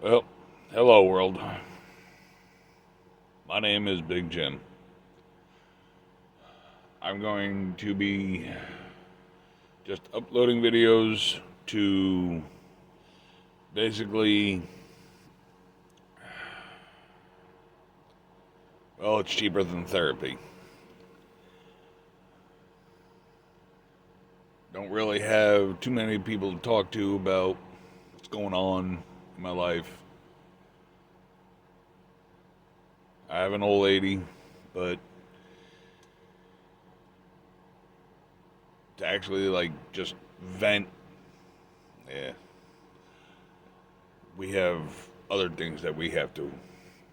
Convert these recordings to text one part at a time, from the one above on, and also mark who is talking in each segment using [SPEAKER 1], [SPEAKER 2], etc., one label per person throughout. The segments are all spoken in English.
[SPEAKER 1] Well, hello world. My name is Big Jim. I'm going to be just uploading videos to basically, well, it's cheaper than therapy. Don't really have too many people to talk to about what's going on in my life. I have an old lady, but to actually like just vent, yeah, we have other things that we have to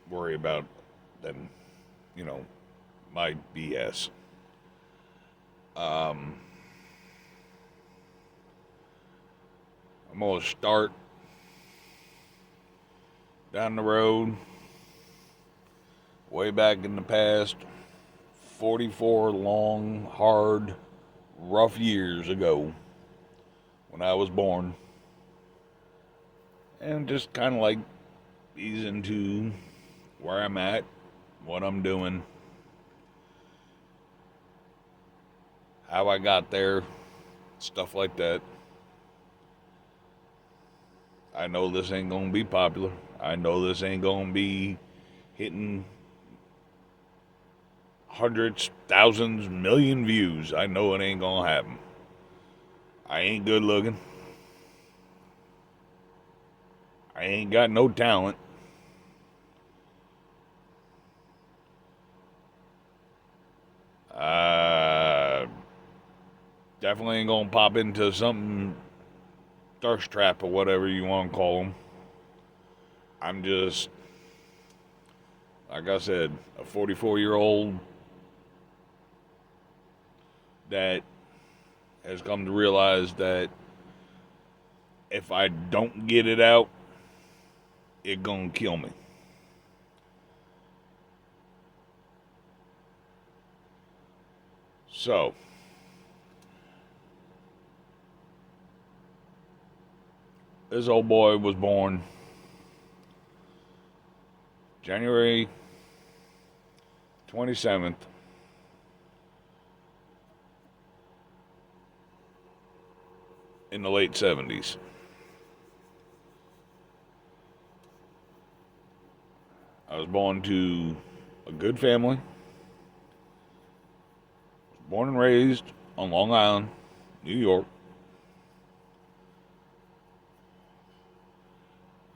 [SPEAKER 1] worry about than, you know, my BS. Um, I'm gonna start down the road, way back in the past, 44 long, hard, rough years ago when I was born, and just kind of like ease into where I'm at, what I'm doing, how I got there, stuff like that. I know this ain't gonna be popular. I know this ain't gonna be hitting hundreds, thousands, million views. I know it ain't gonna happen. I ain't good looking. I ain't got no talent. Uh, Definitely ain't gonna pop into something thirst trap or whatever you want to call them. I'm just, like I said, a 44-year-old that has come to realize that if I don't get it out, it gonna kill me. So, this old boy was born January 27th, in the late 70s. I was born to a good family, born and raised on Long Island, New York.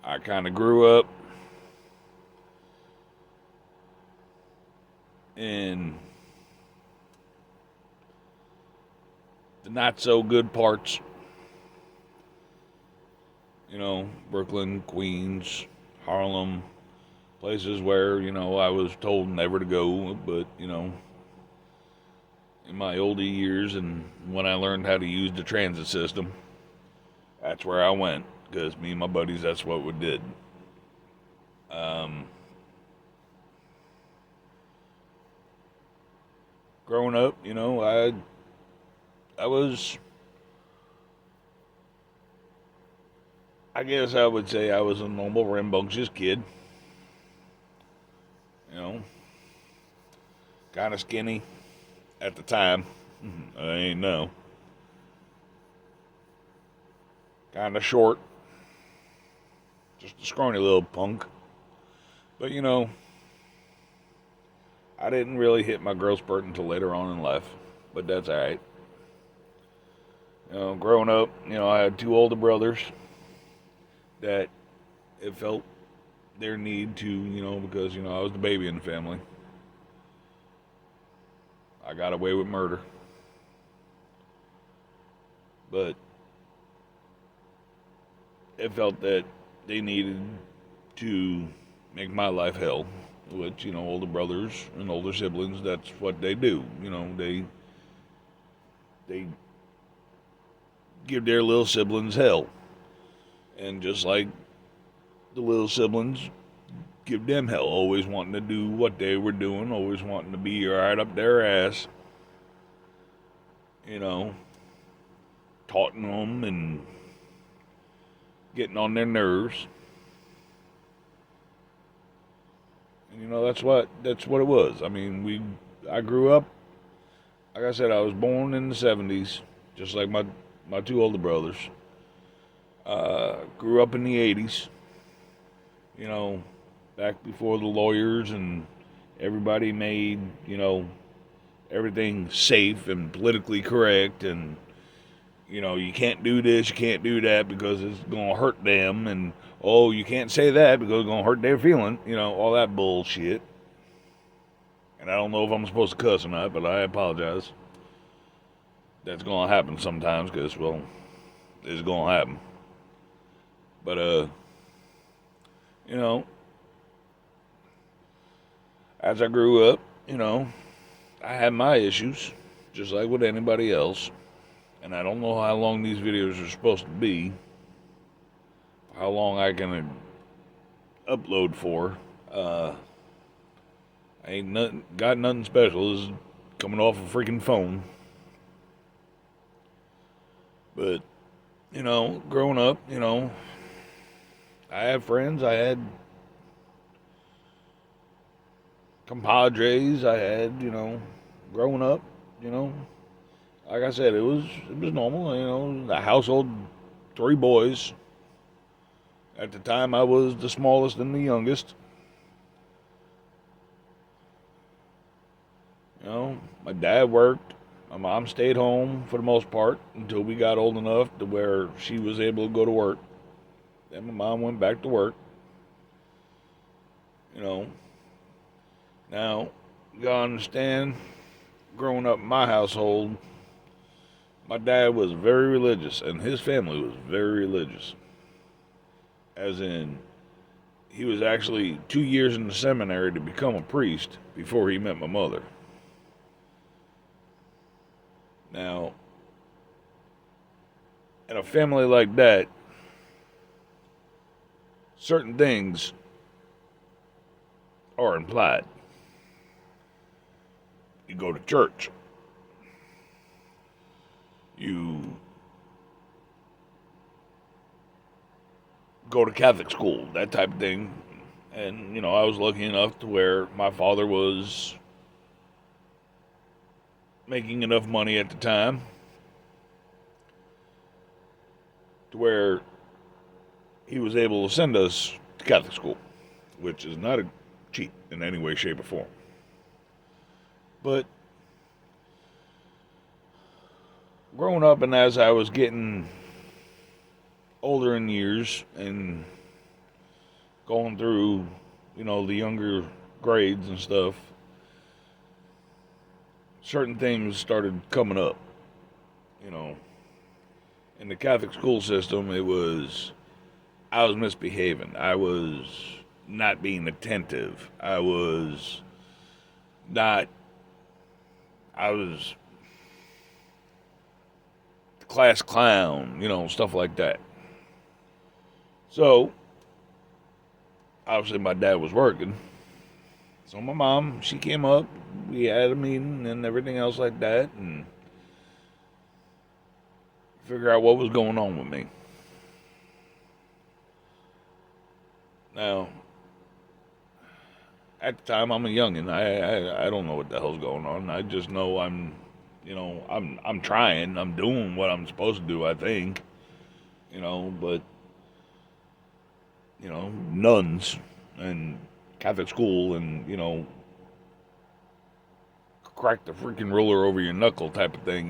[SPEAKER 1] I kind of grew up in the not so good parts, Brooklyn, Queens, Harlem, places where, I was told never to go. But, in my older years and when I learned how to use the transit system, that's where I went because me and my buddies, that's what we did. Um, Growing up, I was, I guess I would say I was a normal rambunctious kid, you know, kind of skinny at the time. I ain't no. Kind of short, just a scrawny little punk. But I didn't really hit my growth spurt until later on in life. But that's all right. Growing up, I had two older brothers that it felt their need to, because I was the baby in the family. I got away with murder, but it felt that they needed to make my life hell. Which older brothers and older siblings, that's what they do. They give their little siblings hell, and just like the little siblings give them hell, always wanting to do what they were doing, always wanting to be right up their ass, you know, taunting them and getting on their nerves. You know, that's what it was. I mean, I grew up, like I said, I was born in the 70s, just like my two older brothers. Grew up in the 80s, you know, back before the lawyers and everybody made, everything safe and politically correct, and you can't do this, you can't do that because it's gonna hurt them, and oh, you can't say that because it's gonna hurt their feeling, all that bullshit. And I don't know if I'm supposed to cuss or not, but I apologize. That's gonna happen sometimes because, well, it's gonna happen. But you know, as I grew up, I had my issues, just like with anybody else. And I don't know how long these videos are supposed to be, how long I can upload for. I ain't got nothing special. This is coming off a freaking phone. But, growing up, I had friends, I had compadres, I had, growing up, like I said, it was normal, the household, 3 boys. At the time, I was the smallest and the youngest. My dad worked. My mom stayed home for the most part until we got old enough to where she was able to go to work. Then my mom went back to work. Now, you gotta understand, growing up in my household, my dad was very religious, and his family was very religious. As in, he was actually 2 years in the seminary to become a priest before he met my mother. Now, in a family like that, certain things are implied. You go to church. You go to Catholic school, that type of thing. And, I was lucky enough to where my father was making enough money at the time to where he was able to send us to Catholic school, which is not a cheat in any way, shape, or form. But growing up, and as I was getting older in years and going through, the younger grades and stuff, certain things started coming up. In the Catholic school system, I was misbehaving. I was not being attentive. I was the class clown, stuff like that. So, obviously my dad was working. So my mom, she came up, we had a meeting and everything else like that, and figure out what was going on with me. Now, at the time, I'm a youngin'. I don't know what the hell's going on. I just know I'm trying. I'm doing what I'm supposed to do, I think. But nuns and Catholic school and crack the freaking ruler over your knuckle type of thing.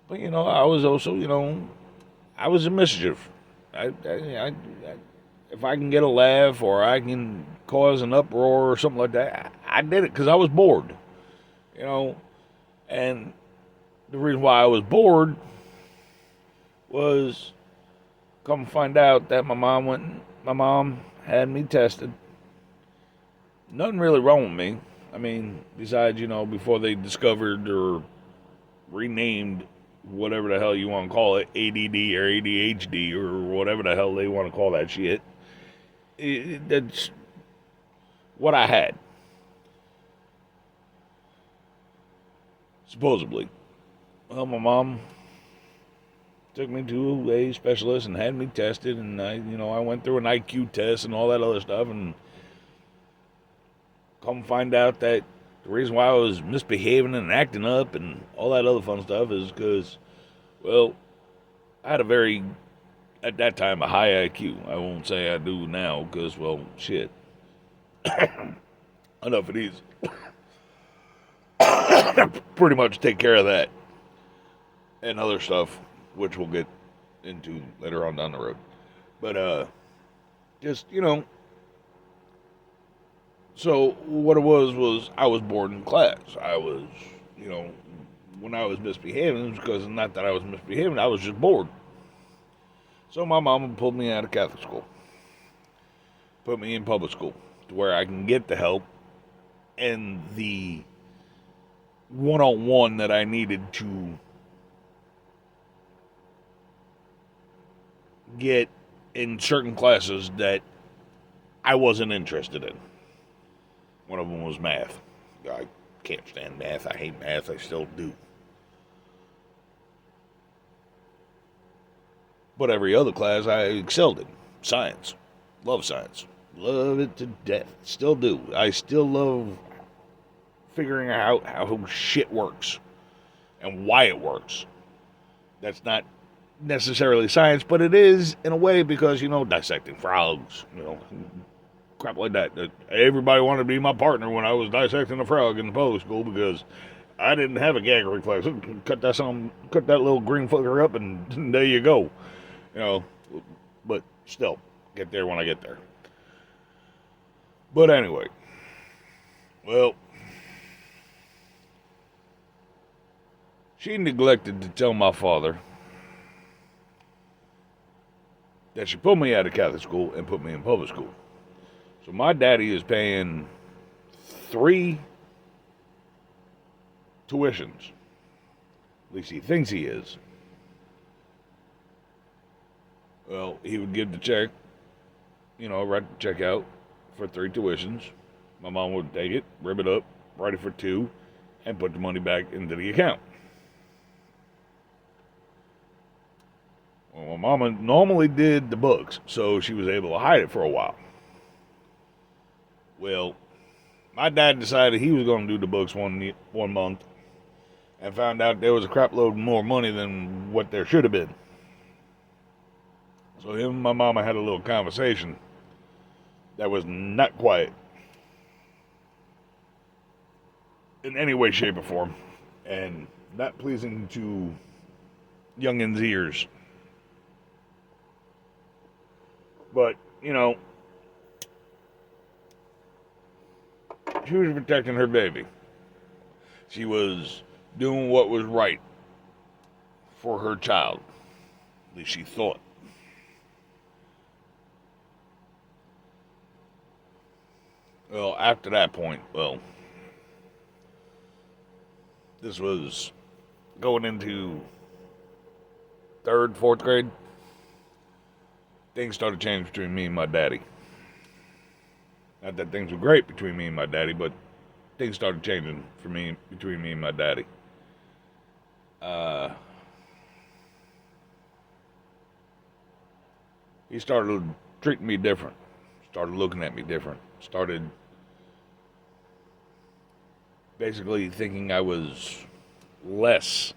[SPEAKER 1] But I was also I was a mischief. I if I can get a laugh or I can cause an uproar or something like that, I did it because I was bored. And the reason why I was bored was come find out that my mom had me tested. Nothing really wrong with me. I mean, besides, before they discovered or renamed whatever the hell you want to call it, ADD or ADHD or whatever the hell they want to call that shit. That's what I had. Supposedly. Well, my mom took me to a specialist and had me tested, and I went through an IQ test and all that other stuff, and come find out that the reason why I was misbehaving and acting up and all that other fun stuff is because, well, I had at that time, a high IQ. I won't say I do now because, well, shit. Enough of these. Pretty much take care of that and other stuff, which we'll get into later on down the road. But, just, so what it was I was bored in class. I was, when I was misbehaving, it was because not that I was misbehaving, I was just bored. So my mama pulled me out of Catholic school, put me in public school to where I can get the help and the one-on-one that I needed to get in certain classes that I wasn't interested in. One of them was math. I can't stand math. I hate math. I still do. But every other class I excelled in. Science. Love science. Love it to death. Still do. I still love figuring out how shit works and why it works. That's not necessarily science, but it is in a way because, dissecting frogs, crap like that. Everybody wanted to be my partner when I was dissecting a frog in the public school because I didn't have a gag reflex. Cut that little green fucker up and there you go. But still, get there when I get there. But anyway, well, she neglected to tell my father that she pulled me out of Catholic school and put me in public school. So my daddy is paying 3 tuitions. At least he thinks he is. Well, he would give the check, write the check out for 3 tuitions. My mom would take it, rip it up, write it for 2, and put the money back into the account. Well, my mama normally did the books, so she was able to hide it for a while. Well, my dad decided he was going to do the books one month and found out there was a crap load more money than what there should have been. So him and my mama had a little conversation that was not quiet in any way, shape, or form, and not pleasing to youngins' ears. But, she was protecting her baby. She was doing what was right for her child. At least she thought. Well, after that point, this was going into 3rd, 4th grade. Things started changing between me and my daddy. Not that things were great between me and my daddy, but things started changing between me and my daddy. He started treating me different. Started looking at me different. Started basically thinking I was less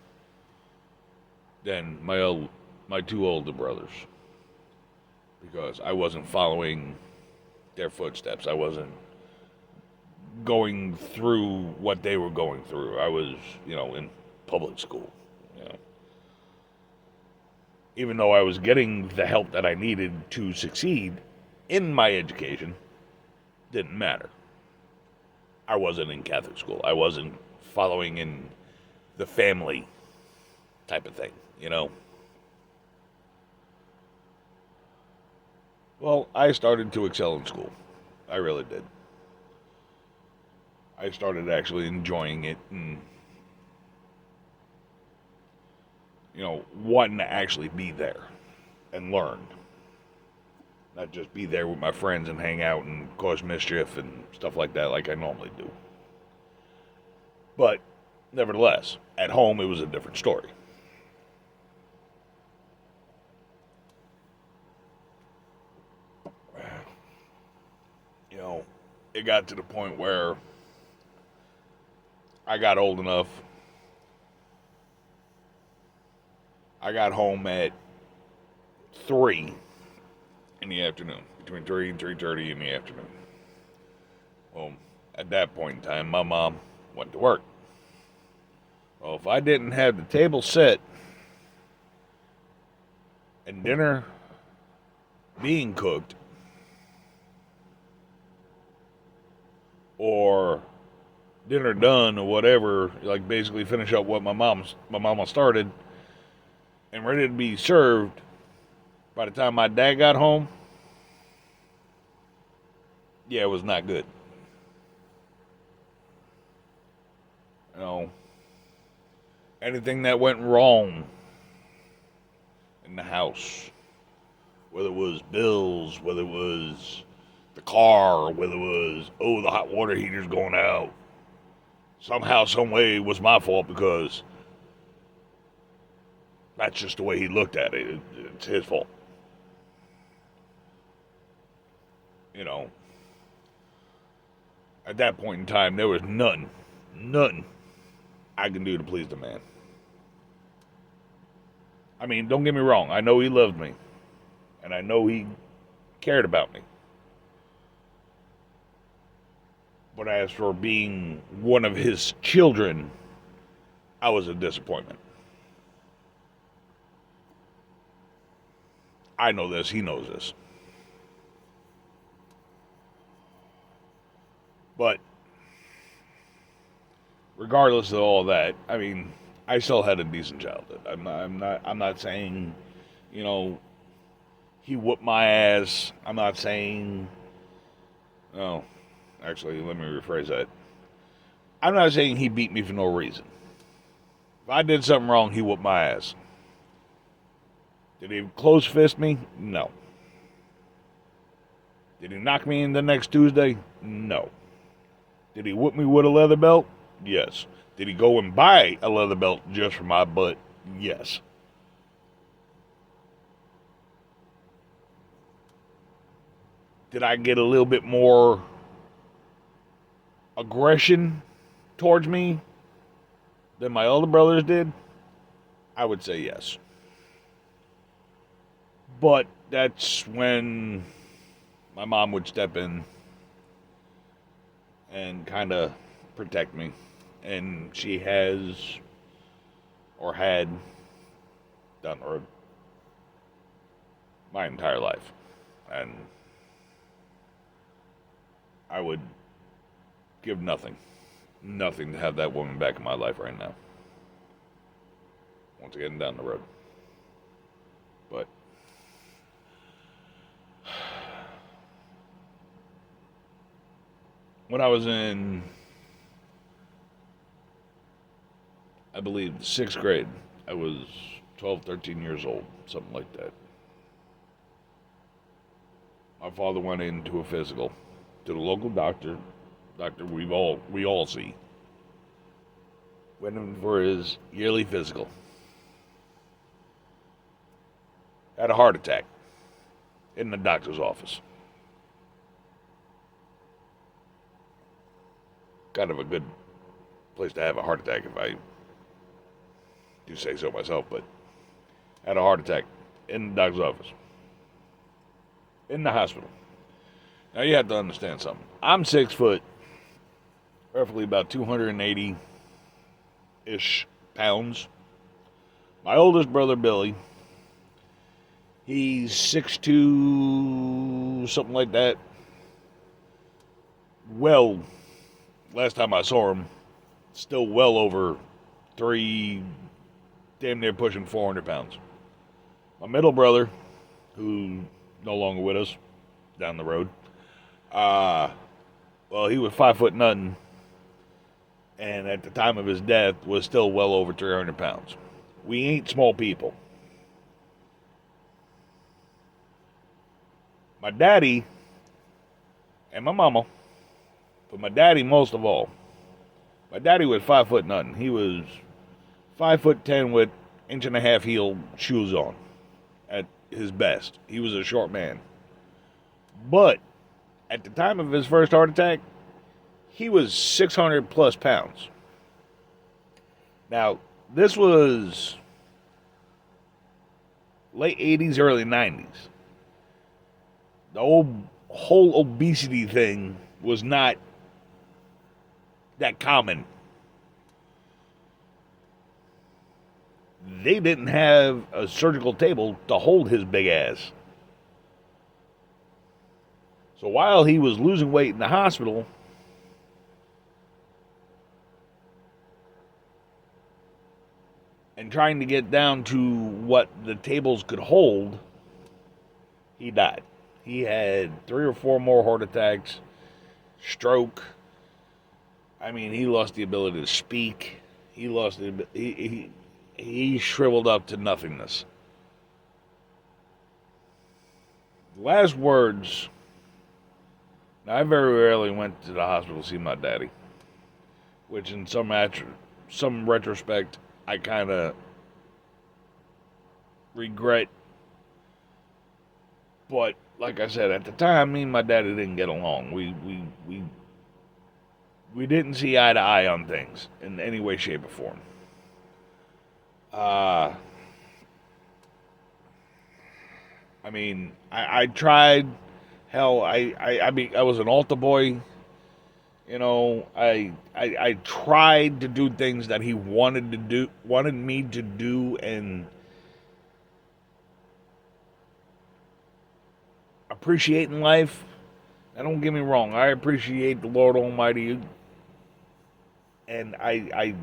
[SPEAKER 1] than my 2 older brothers. Because I wasn't following their footsteps. I wasn't going through what they were going through. I was, in public school. Even though I was getting the help that I needed to succeed in my education, didn't matter. I wasn't in Catholic school. I wasn't following in the family type of thing, Well, I started to excel in school. I really did. I started actually enjoying it and, wanting to actually be there and learn. Not just be there with my friends and hang out and cause mischief and stuff like that like I normally do. But, nevertheless, at home it was a different story. it got to the point where I got old enough. I got home at 3 in the afternoon, between 3 and 3:30 in the afternoon. Well, at that point in time, my mom went to work. Well, if I didn't have the table set and dinner being cooked, or dinner done, or whatever, like basically finish up what my mama started, and ready to be served by the time my dad got home, yeah, it was not good. You know, anything that went wrong in the house, whether it was bills, whether it was the car, whether it was, oh, the hot water heater's going out, somehow, some way, it was my fault because that's just the way he looked at it. It's his fault. You know, at that point in time, there was nothing I can do to please the man. I mean, don't get me wrong. I know he loved me. And I know he cared about me. But as for being one of his children, I was a disappointment. I know this. He knows this. But regardless of all that, I mean, I still had a decent childhood. I'm not saying, you know, he whooped my ass. I'm not saying, oh, actually, let me rephrase that. I'm not saying he beat me for no reason. If I did something wrong, he whooped my ass. Did he close fist me? No. Did he knock me in the next Tuesday? No. Did he whoop me with a leather belt? Yes. Did he go and buy a leather belt just for my butt? Yes. Did I get a little bit more aggression towards me than my older brothers did? I would say yes. But that's when my mom would step in and kind of protect me. And she has, or had, done or my entire life. And I would give nothing to have that woman back in my life right now. Once again, down the road. But when I was in, I believe, 6th grade, I was 12, 13 years old, something like that. My father went into a physical to the local doctor we all see. Went in for his yearly physical. Had a heart attack in the doctor's office. Kind of a good place to have a heart attack, if I do say so myself, but had a heart attack in the doctor's office. In the hospital. Now you have to understand something. I'm 6 foot, roughly about 280-ish pounds. My oldest brother, Billy, he's 6'2", something like that. Well, last time I saw him, still well over 3, damn near pushing 400 pounds. My middle brother, who no longer with us, down the road, well, he was 5 foot nothing, and at the time of his death was still well over 300 pounds. We ain't small people. My daddy and my mama, but my daddy most of all. My daddy was 5 foot nothing. He was 5'10" with 1.5 inch heel shoes on at his best. He was a short man. But at the time of his first heart attack, he was 600 plus pounds. Now, this was late 80s, early 90s. The whole obesity thing was not that common. They didn't have a surgical table to hold his big ass. So while he was losing weight in the hospital, and trying to get down to what the tables could hold, he died. He had 3 or 4 more heart attacks, stroke. I mean, he lost the ability to speak. He lost the he shriveled up to nothingness. Last words. Now, I very rarely went to the hospital to see my daddy, which in some retrospect, I kind of regret. But like I said, at the time, me and my daddy didn't get along. We didn't see eye to eye on things in any way, shape, or form. I mean, I tried. Hell, I mean, I was an altar boy. You know, I tried to do things that he wanted me to do, and appreciating life. Now, don't get me wrong. I appreciate the Lord Almighty, and I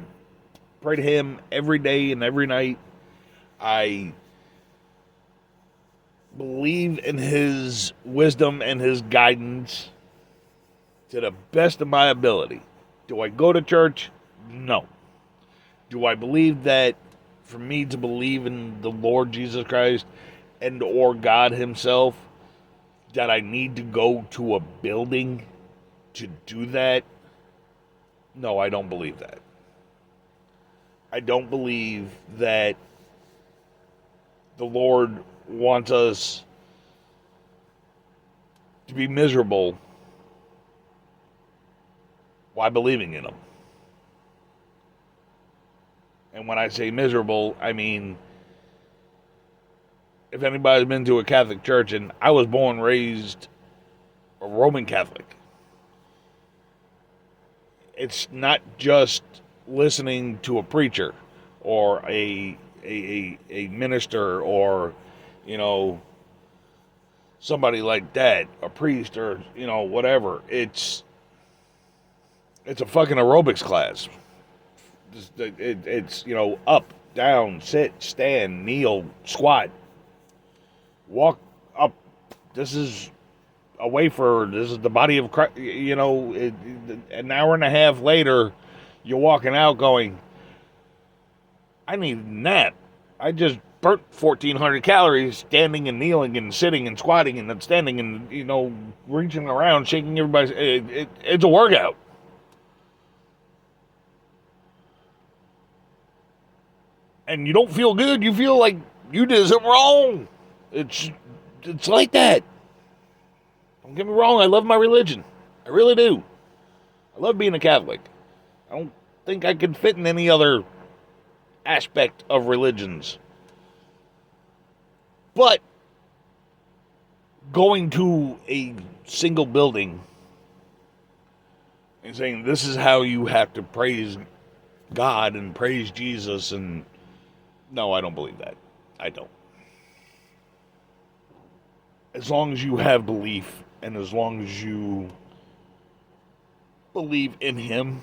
[SPEAKER 1] pray to Him every day and every night. I believe in His wisdom and His guidance to the best of my ability. Do I go to church? No. Do I believe that for me to believe in the Lord Jesus Christ and or God Himself, that I need to go to a building to do that? No, I don't believe that. I don't believe that the Lord wants us to be miserable while believing in Him. And when I say miserable, I mean, if anybody's been to a Catholic church, and I was born and raised a Roman Catholic, it's not just listening to a preacher or a minister or, you know, somebody like that, a priest or, you know, whatever. It's a fucking aerobics class. It's, you know, up, down, sit, stand, kneel, squat, walk up. This is a wafer. This is the body of Christ. You know, an hour and a half later, you're walking out going, I need a nap. I just burnt 1,400 calories standing and kneeling and sitting and squatting and then standing and, you know, reaching around, shaking everybody's. It's a workout. And you don't feel good. You feel like you did something wrong. It's like that. Don't get me wrong. I love my religion. I really do. I love being a Catholic. I don't think I could fit in any other aspect of religions. But going to a single building and saying this is how you have to praise God and praise Jesus, and no, I don't believe that. I don't. As long as you have belief and as long as you believe in Him,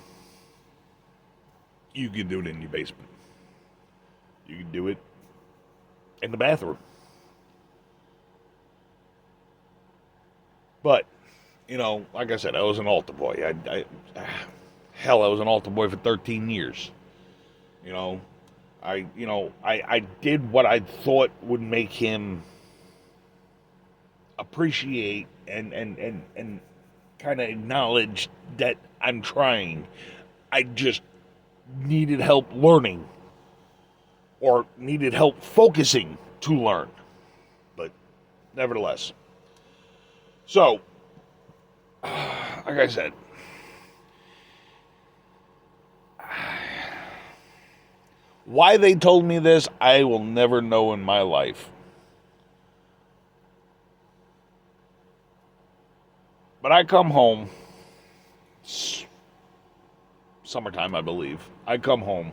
[SPEAKER 1] you can do it in your basement. You can do it in the bathroom. But, you know, like I said, I was an altar boy. I was an altar boy for 13 years. You know, I did what I thought would make Him appreciate and kind of acknowledge that I'm trying. I just needed help learning or needed help focusing to learn. But nevertheless. So, like I said, Why they told me this, I will never know in my life. But I come home, summertime, I believe. I come home.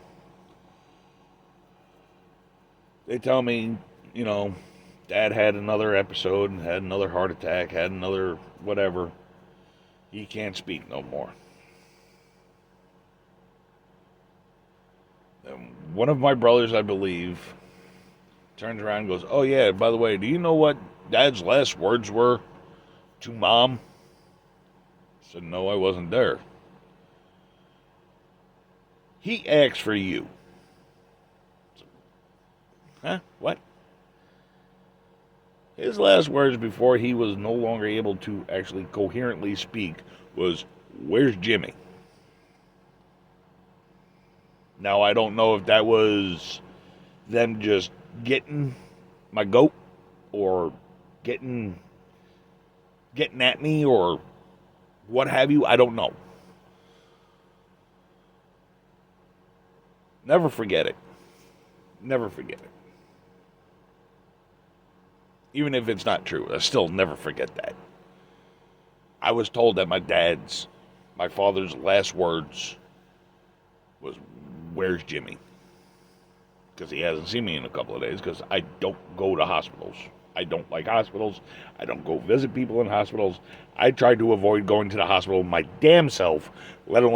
[SPEAKER 1] They tell me, Dad had another episode, had another heart attack, had another whatever. He can't speak no more. And one of my brothers, I believe, turns around and goes, "Oh yeah, by the way, do you know what Dad's last words were to Mom?" I said, "No, I wasn't there." "He asked for you." Huh? What? His last words before he was no longer able to actually coherently speak was, "Where's Jimmy?" Now, I don't know if that was them just getting my goat or getting at me or what have you. I don't know. Never forget it. Never forget it. Even if it's not true, I still never forget that. I was told that my father's last words was, "Where's Jimmy?" Because he hasn't seen me in a couple of days because I don't go to hospitals. I don't like hospitals. I don't go visit people in hospitals. I try to avoid going to the hospital my damn self, let alone